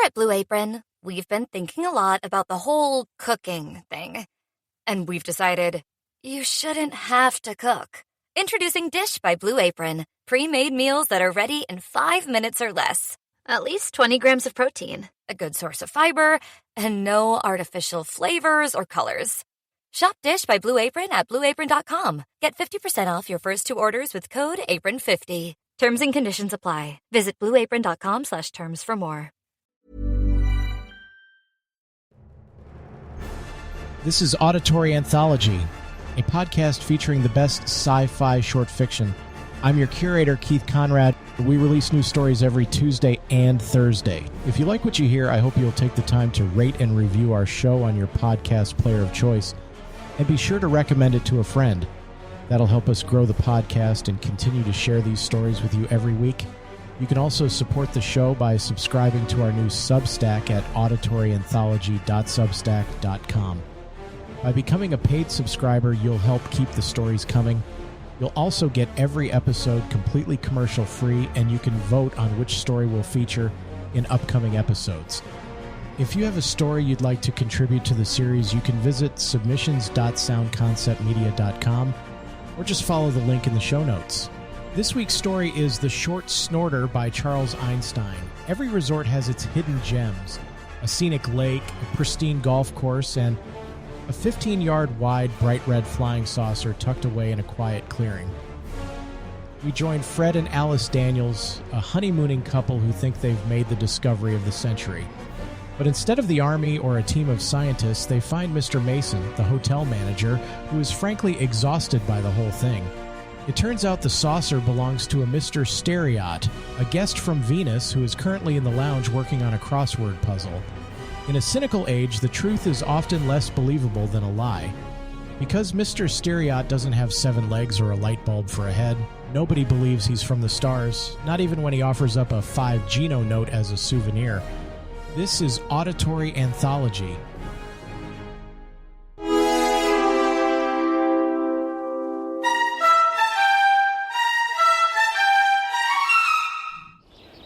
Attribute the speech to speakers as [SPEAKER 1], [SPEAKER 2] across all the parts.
[SPEAKER 1] at Blue Apron, we've been thinking a lot about the whole cooking thing. And we've decided you shouldn't have to cook. Introducing Dish by Blue Apron, pre-made meals that are ready in 5 minutes or less. At least 20 grams of protein, a good source of fiber, and no artificial flavors or colors. Shop Dish by Blue Apron at blueapron.com. Get 50% off your first 2 orders with code APRON50. Terms and conditions apply. Visit blueapron.com/terms for more.
[SPEAKER 2] This is Auditory Anthology, a podcast featuring the best sci-fi short fiction. I'm your curator, Keith Conrad. We release new stories every Tuesday and Thursday. If you like what you hear, I hope you'll take the time to rate and review our show on your podcast player of choice, and be sure to recommend it to a friend. That'll help us grow the podcast and continue to share these stories with you every week. You can also support the show by subscribing to our new Substack at auditoryanthology.substack.com. By becoming a paid subscriber, you'll help keep the stories coming. You'll also get every episode completely commercial-free, and you can vote on which story we'll feature in upcoming episodes. If you have a story you'd like to contribute to the series, you can visit submissions.soundconceptmedia.com or just follow the link in the show notes. This week's story is The Short Snorter by Charles Einstein. Every resort has its hidden gems: a scenic lake, a pristine golf course, and a 15-yard wide bright red flying saucer tucked away in a quiet clearing. We join Fred and Alice Daniels, a honeymooning couple who think they've made the discovery of the century. But instead of the army or a team of scientists, they find Mr. Mason, the hotel manager, who is frankly exhausted by the whole thing. It turns out the saucer belongs to a Mr. Steriot, a guest from Venus who is currently in the lounge working on a crossword puzzle. In a cynical age, the truth is often less believable than a lie. Because Mr. Steriot doesn't have 7 legs or a light bulb for a head, nobody believes he's from the stars, not even when he offers up a 5 Geno note as a souvenir. This is Auditory Anthology.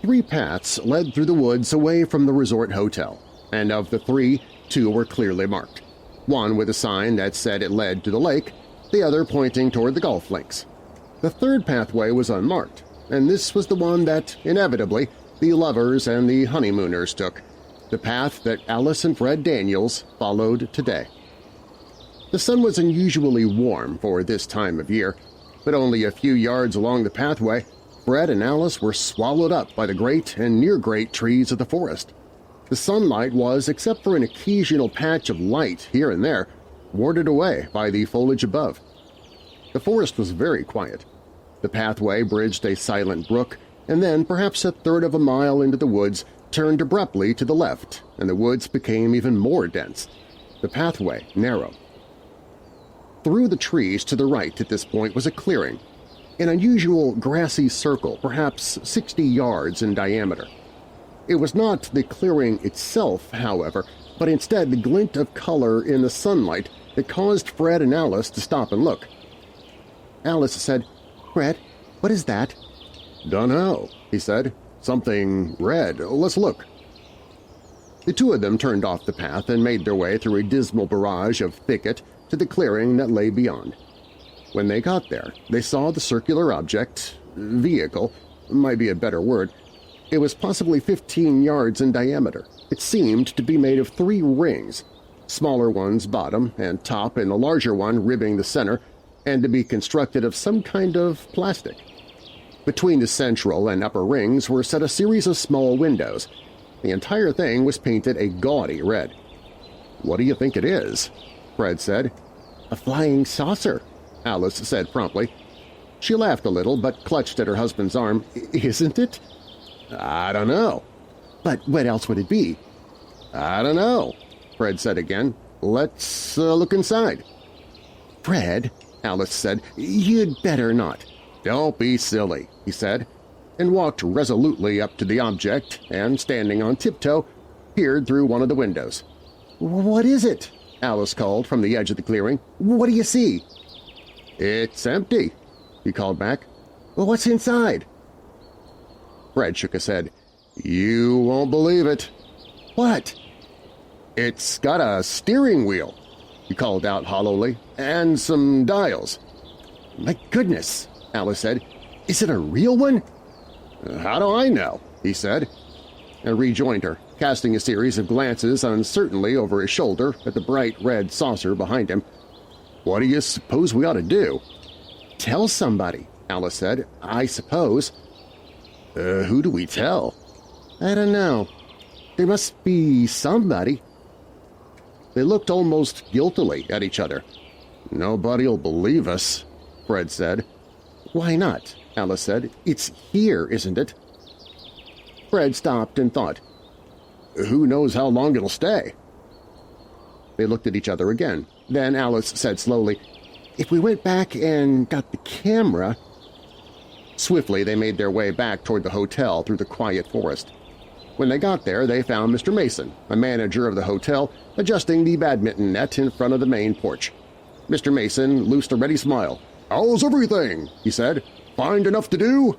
[SPEAKER 3] Three paths led through the woods away from the resort hotel, and of the 3, 2 were clearly marked. One with a sign that said it led to the lake, the other pointing toward the golf links. The third pathway was unmarked, and this was the one that, inevitably, the lovers and the honeymooners took, the path that Alice and Fred Daniels followed today. The sun was unusually warm for this time of year, but only a few yards along the pathway, Fred and Alice were swallowed up by the great and near-great trees of the forest. The sunlight was, except for an occasional patch of light here and there, warded away by the foliage above. The forest was very quiet. The pathway bridged a silent brook, and then, perhaps a third of a mile into the woods, turned abruptly to the left, and the woods became even more dense, the pathway narrow. Through the trees to the right at this point was a clearing, an unusual grassy circle, perhaps 60 yards in diameter. It was not the clearing itself, however, but instead the glint of color in the sunlight that caused Fred and Alice to stop and look. Alice said, "Fred, what is that?" "Dunno," he said. "Something red. Let's look." The two of them turned off the path and made their way through a dismal barrage of thicket to the clearing that lay beyond. When they got there, they saw the circular object — vehicle might be a better word. It was possibly 15 yards in diameter. It seemed to be made of 3 rings, smaller ones bottom and top and the larger one ribbing the center, and to be constructed of some kind of plastic. Between the central and upper rings were set a series of small windows. The entire thing was painted a gaudy red. "What do you think it is?" Fred said. "A flying saucer," Alice said promptly. She laughed a little but clutched at her husband's arm. "Isn't it?" "I don't know." "But what else would it be?" "I don't know," Fred said again. "Let's look inside." "Fred," Alice said, "you'd better not." "Don't be silly," he said, and walked resolutely up to the object and, standing on tiptoe, peered through one of the windows. "What is it?" Alice called from the edge of the clearing. "What do you see?" "It's empty," he called back. "Well, what's inside?" Fred shook his head. "You won't believe it." "What?" "It's got a steering wheel," he called out hollowly, "and some dials." "My goodness," Alice said. "Is it a real one?" "How do I know?" he said, and rejoined her, casting a series of glances uncertainly over his shoulder at the bright red saucer behind him. "What do you suppose we ought to do?" "Tell somebody," Alice said. "I suppose." Who do we tell?" "I don't know. There must be somebody." They looked almost guiltily at each other. "Nobody'll believe us," Fred said. "Why not?" Alice said. "It's here, isn't it?" Fred stopped and thought. "Who knows how long it'll stay?" They looked at each other again. Then Alice said slowly, "If we went back and got the camera—" Swiftly they made their way back toward the hotel through the quiet forest. When they got there, they found Mr. Mason, a manager of the hotel, adjusting the badminton net in front of the main porch. Mr. Mason loosed a ready smile. "How's everything?" he said. "Find enough to do?"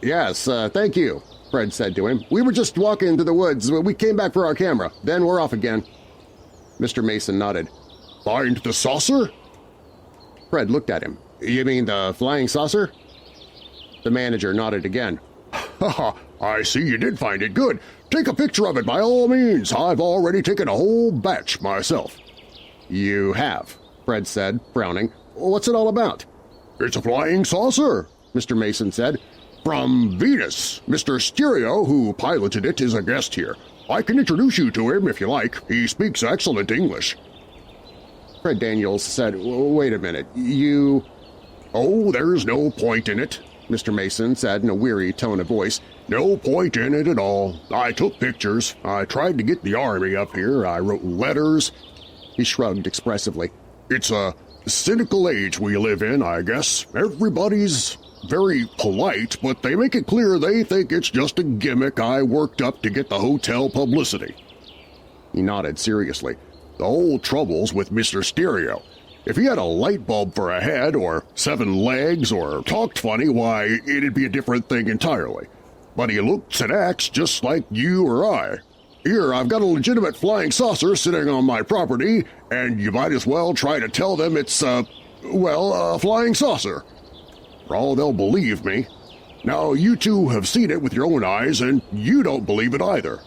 [SPEAKER 3] "Yes, thank you," Fred said to him. "We were just walking through the woods. We came back for our camera. Then we're off again." Mr. Mason nodded. "Find the saucer?" Fred looked at him. "You mean the flying saucer?" The manager nodded again. "Ha ha! I see you did find it. Good. Take a picture of it by all means. I've already taken a whole batch myself." "You have," Fred said, frowning. "What's it all about?" "It's a flying saucer," Mr. Mason said. "From Venus. Mr. Stereo, who piloted it, is a guest here. I can introduce you to him if you like. He speaks excellent English." Fred Daniels said, "Wait a minute, you—" "Oh, there's no point in it," Mr. Mason said in a weary tone of voice. "No point in it at all. I took pictures. I tried to get the Army up here. I wrote letters." He shrugged expressively. "It's a cynical age we live in, I guess. Everybody's very polite, but they make it clear they think it's just a gimmick I worked up to get the hotel publicity." He nodded seriously. "The whole trouble's with Mr. Stereo. If he had a light bulb for a head, or 7 legs, or talked funny, why, it'd be a different thing entirely. But he looks and acts just like you or I. Here, I've got a legitimate flying saucer sitting on my property, and you might as well try to tell them it's, a flying saucer. For all they'll believe me. Now, you two have seen it with your own eyes, and you don't believe it either."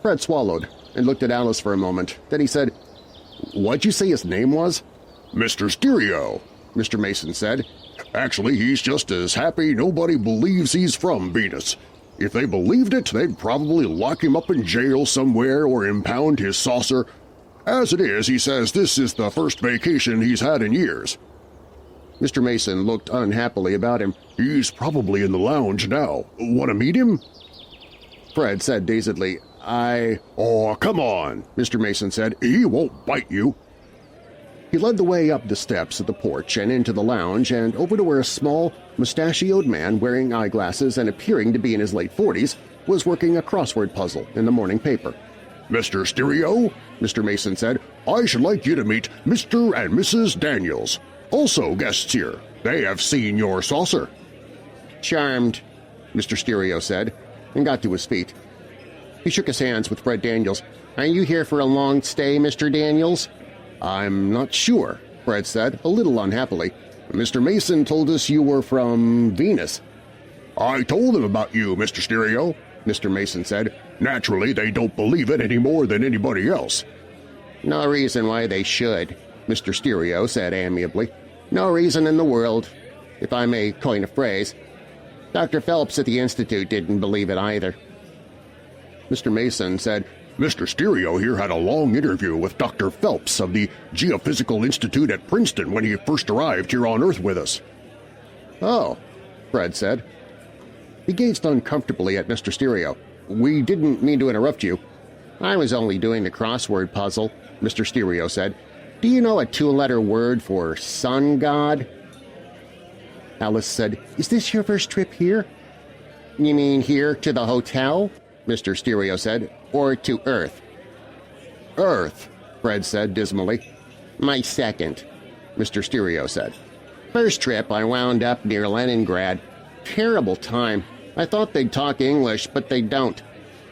[SPEAKER 3] Fred swallowed and looked at Alice for a moment. Then he said, "What'd you say his name was?" "Mr. Stereo," Mr. Mason said. "Actually, he's just as happy nobody believes he's from Venus. If they believed it, they'd probably lock him up in jail somewhere or impound his saucer. As it is, he says this is the first vacation he's had in years." Mr. Mason looked unhappily about him. "He's probably in the lounge now. Want to meet him?" Fred said dazedly, "Oh, come on," Mr. Mason said. "He won't bite you." He led the way up the steps of the porch and into the lounge and over to where a small, mustachioed man wearing eyeglasses and appearing to be in his late 40s was working a crossword puzzle in the morning paper. "Mr. Stereo," Mr. Mason said, "I should like you to meet Mr. and Mrs. Daniels. Also guests here. They have seen your saucer." "Charmed," Mr. Stereo said, and got to his feet. He shook his hands with Fred Daniels. "Are you here for a long stay, Mr. Daniels?" "I'm not sure," Fred said, a little unhappily. "Mr. Mason told us you were from Venus." "I told them about you, Mr. Stereo," Mr. Mason said. "Naturally, they don't believe it any more than anybody else." "No reason why they should," Mr. Stereo said amiably. "No reason in the world, if I may coin a phrase. Dr. Phelps at the Institute didn't believe it either." Mr. Mason said, "Mr. Stereo here had a long interview with Dr. Phelps of the Geophysical Institute at Princeton when he first arrived here on Earth with us." "Oh," Fred said. He gazed uncomfortably at Mr. Stereo. "We didn't mean to interrupt you." "I was only doing the crossword puzzle," Mr. Stereo said. "Do you know a 2-letter word for sun god?" Alice said, "Is this your first trip here?" "You mean here to the hotel?" Mr. Stereo said, "or to Earth?" "Earth," Fred said dismally. "My second," Mr. Stereo said. "First trip I wound up near Leningrad. Terrible time. I thought they'd talk English, but they don't.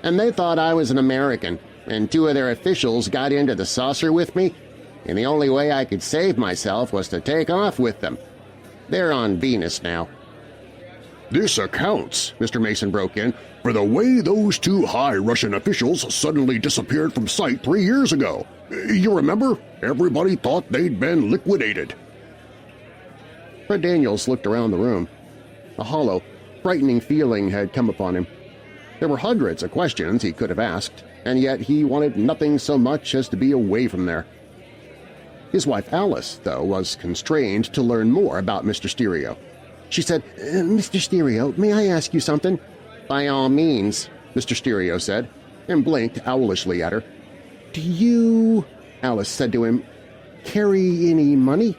[SPEAKER 3] and they thought I was an American, and two of their officials got into the saucer with me, and the only way I could save myself was to take off with them. They're on Venus now."
[SPEAKER 4] "This accounts," Mr. Mason broke in, "for the way those two high Russian officials suddenly disappeared from sight 3 years ago. You remember? Everybody thought they'd been liquidated."
[SPEAKER 3] Fred Daniels looked around the room. A hollow, frightening feeling had come upon him. There were hundreds of questions he could have asked, and yet he wanted nothing so much as to be away from there. His wife Alice, though, was constrained to learn more about Mr. Stereo. She said, "Mr. Stereo, may I ask you something?" "By all means," Mr. Stereo said, and blinked owlishly at her. "Do you," Alice said to him, "carry any money?"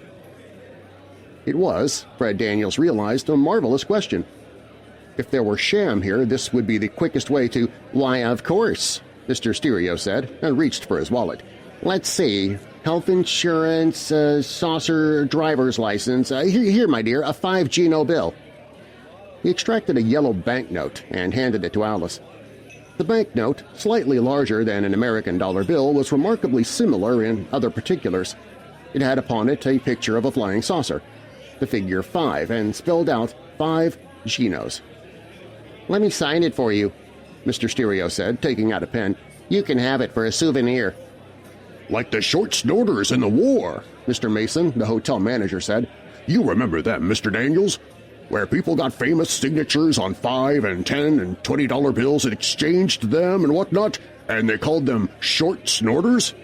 [SPEAKER 3] It was, Fred Daniels realized, a marvelous question. If there were sham here, this would be the quickest way to— "Why, of course," Mr. Stereo said, and reached for his wallet. "Let's see. Health insurance, saucer, driver's license. Here, my dear, a 5 Gino bill." He extracted a yellow banknote and handed it to Alice. The banknote, slightly larger than an American dollar bill, was remarkably similar in other particulars. It had upon it a picture of a flying saucer, the figure 5, and spelled out 5 Ginos. "Let me sign it for you," Mr. Stereo said, taking out a pen. "You can have it for a souvenir."
[SPEAKER 4] "Like the short snorters in the war,"
[SPEAKER 3] Mr. Mason, the hotel manager, said.
[SPEAKER 4] "You remember them, Mr. Daniels? Where people got famous signatures on $5 and $10 and $20 bills and exchanged them and whatnot, and they called them short snorters?"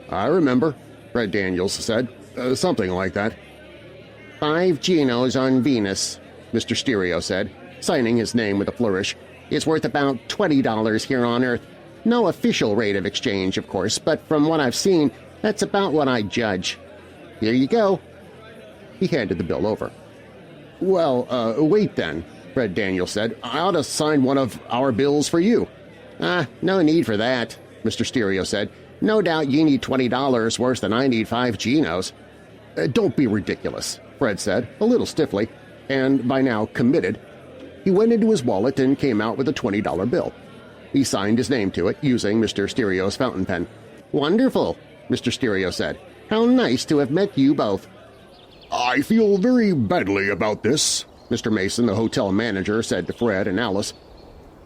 [SPEAKER 3] "I remember," Fred Daniels said. Something like that." 5 Ginos on Venus," Mr. Stereo said, signing his name with a flourish. "It's worth about $20 here on Earth. No official rate of exchange, of course, but from what I've seen, that's about what I judge. Here you go." He handed the bill over. "Well, wait then," Fred Daniels said. "I ought to sign one of our bills for you." No need for that," Mr. Stereo said. "No doubt you need $20 worse than I need 5 Ginos." "Don't be ridiculous," Fred said, a little stiffly, and by now committed. He went into his wallet and came out with a $20 bill. He signed his name to it, using Mr. Stereo's fountain pen. "Wonderful," Mr. Stereo said. "How nice to have met you both."
[SPEAKER 4] "I feel very badly about this,"
[SPEAKER 3] Mr. Mason, the hotel manager, said to Fred and Alice.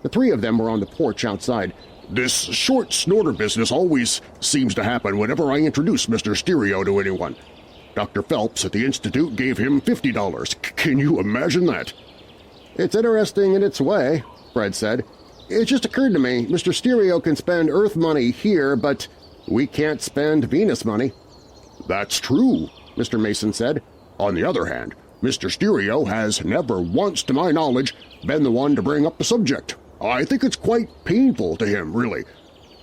[SPEAKER 3] The three of them were on the porch outside.
[SPEAKER 4] "This short snorter business always seems to happen whenever I introduce Mr. Stereo to anyone. Dr. Phelps at the Institute gave him $50. Can you imagine that?"
[SPEAKER 3] "It's interesting in its way," Fred said. "It just occurred to me, Mr. Stereo can spend Earth money here, but we can't spend Venus money."
[SPEAKER 4] "That's true," Mr. Mason said. "On the other hand, Mr. Stereo has never once, to my knowledge, been the one to bring up the subject. I think it's quite painful to him, really.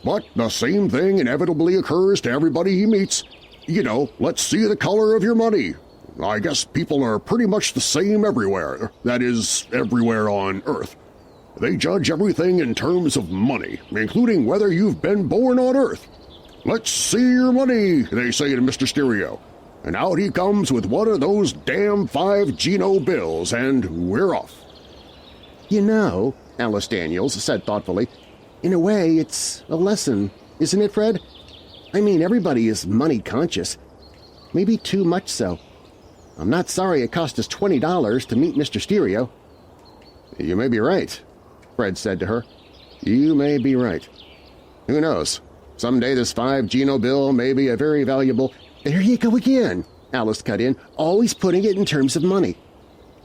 [SPEAKER 4] But the same thing inevitably occurs to everybody he meets. You know, let's see the color of your money. I guess people are pretty much the same everywhere, that is, everywhere on Earth. They judge everything in terms of money, including whether you've been born on Earth. 'Let's see your money,' they say to Mr. Stereo. And out he comes with one of those damn 5 Gino bills, and we're off."
[SPEAKER 3] "You know," Alice Daniels said thoughtfully, "in a way it's a lesson, isn't it, Fred? I mean, everybody is money-conscious. Maybe too much so. I'm not sorry it cost us $20 to meet Mr. Stereo." "You may be right," Fred said to her. "You may be right. Who knows? Someday this 5 Gino bill may be a very valuable—" "There you go again," Alice cut in, "always putting it in terms of money."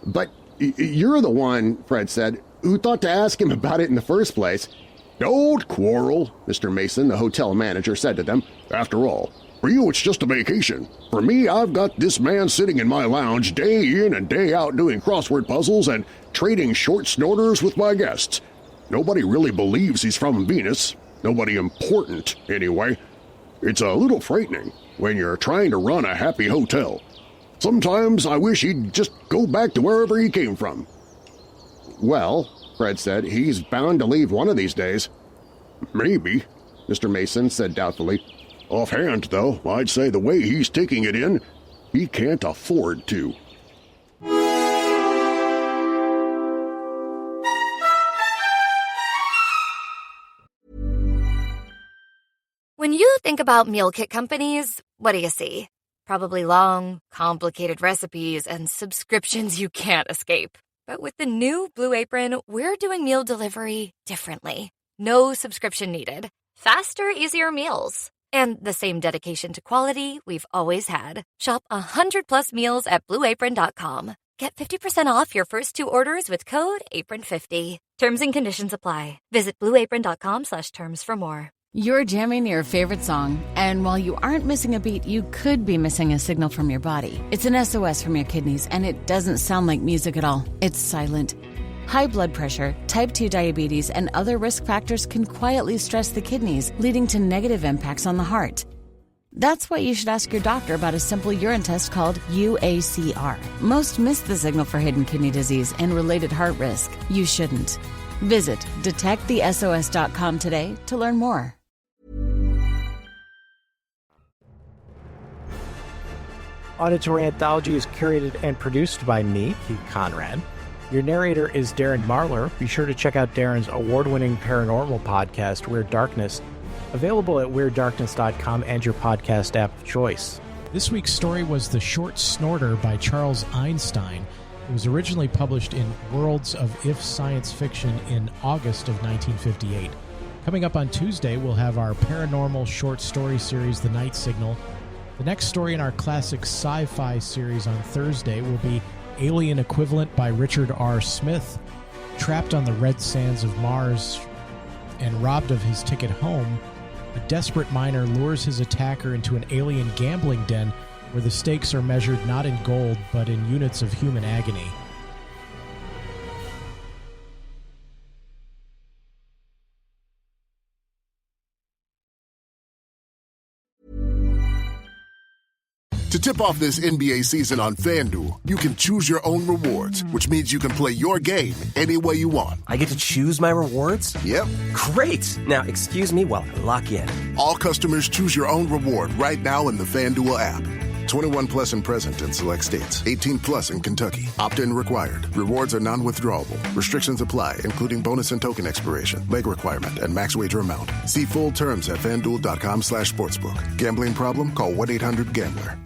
[SPEAKER 3] "But you're the one," Fred said, "who thought to ask him about it in the first place."
[SPEAKER 4] "Don't quarrel,"
[SPEAKER 3] Mr. Mason, the hotel manager, said to them.
[SPEAKER 4] "After all, for you it's just a vacation. For me, I've got this man sitting in my lounge day in and day out doing crossword puzzles and trading short snorters with my guests. Nobody really believes he's from Venus. Nobody important, anyway. It's a little frightening when you're trying to run a happy hotel. Sometimes I wish he'd just go back to wherever he came from."
[SPEAKER 3] "Well," Fred said, "he's bound to leave one of these days."
[SPEAKER 4] "Maybe," Mr. Mason said doubtfully. "Offhand, though, I'd say the way he's taking it in, he can't afford to."
[SPEAKER 1] When you think about meal kit companies, what do you see? Probably long, complicated recipes and subscriptions you can't escape. But with the new Blue Apron, we're doing meal delivery differently. No subscription needed. Faster, easier meals. And the same dedication to quality we've always had. Shop 100+ meals at blueapron.com. Get 50% off your first 2 orders with code APRON50. Terms and conditions apply. Visit blueapron.com/terms for more.
[SPEAKER 5] You're jamming your favorite song, and while you aren't missing a beat, you could be missing a signal from your body. It's an SOS from your kidneys, and it doesn't sound like music at all. It's silent. High blood pressure, type 2 diabetes, and other risk factors can quietly stress the kidneys, leading to negative impacts on the heart. That's why you should ask your doctor about a simple urine test called UACR. Most miss the signal for hidden kidney disease and related heart risk. You shouldn't. Visit detectthesos.com today to learn more.
[SPEAKER 2] Auditory Anthology is curated and produced by me, Keith Conrad. Your narrator is Darren Marlar. Be sure to check out Darren's award-winning paranormal podcast, Weird Darkness, available at WeirdDarkness.com and your podcast app of choice. This week's story was The Short Snorter by Charles Einstein. It was originally published in Worlds of If Science Fiction in August of 1958. Coming up on Tuesday, we'll have our paranormal short story series, The Night Signal. The next story in our classic sci-fi series on Thursday will be Alien Equivalent by Richard R. Smith. Trapped on the red sands of Mars and robbed of his ticket home, a desperate miner lures his attacker into an alien gambling den where the stakes are measured not in gold but in units of human agony.
[SPEAKER 6] To tip off this NBA season on FanDuel, you can choose your own rewards, which means you can play your game any way you want.
[SPEAKER 7] I get to choose my rewards?
[SPEAKER 6] Yep.
[SPEAKER 7] Great! Now, excuse me while I lock in.
[SPEAKER 6] All customers choose your own reward right now in the FanDuel app. 21 plus and present in select states. 18 plus in Kentucky. Opt-in required. Rewards are non-withdrawable. Restrictions apply, including bonus and token expiration, leg requirement, and max wager amount. See full terms at FanDuel.com/sportsbook. Gambling problem? Call 1-800-GAMBLER.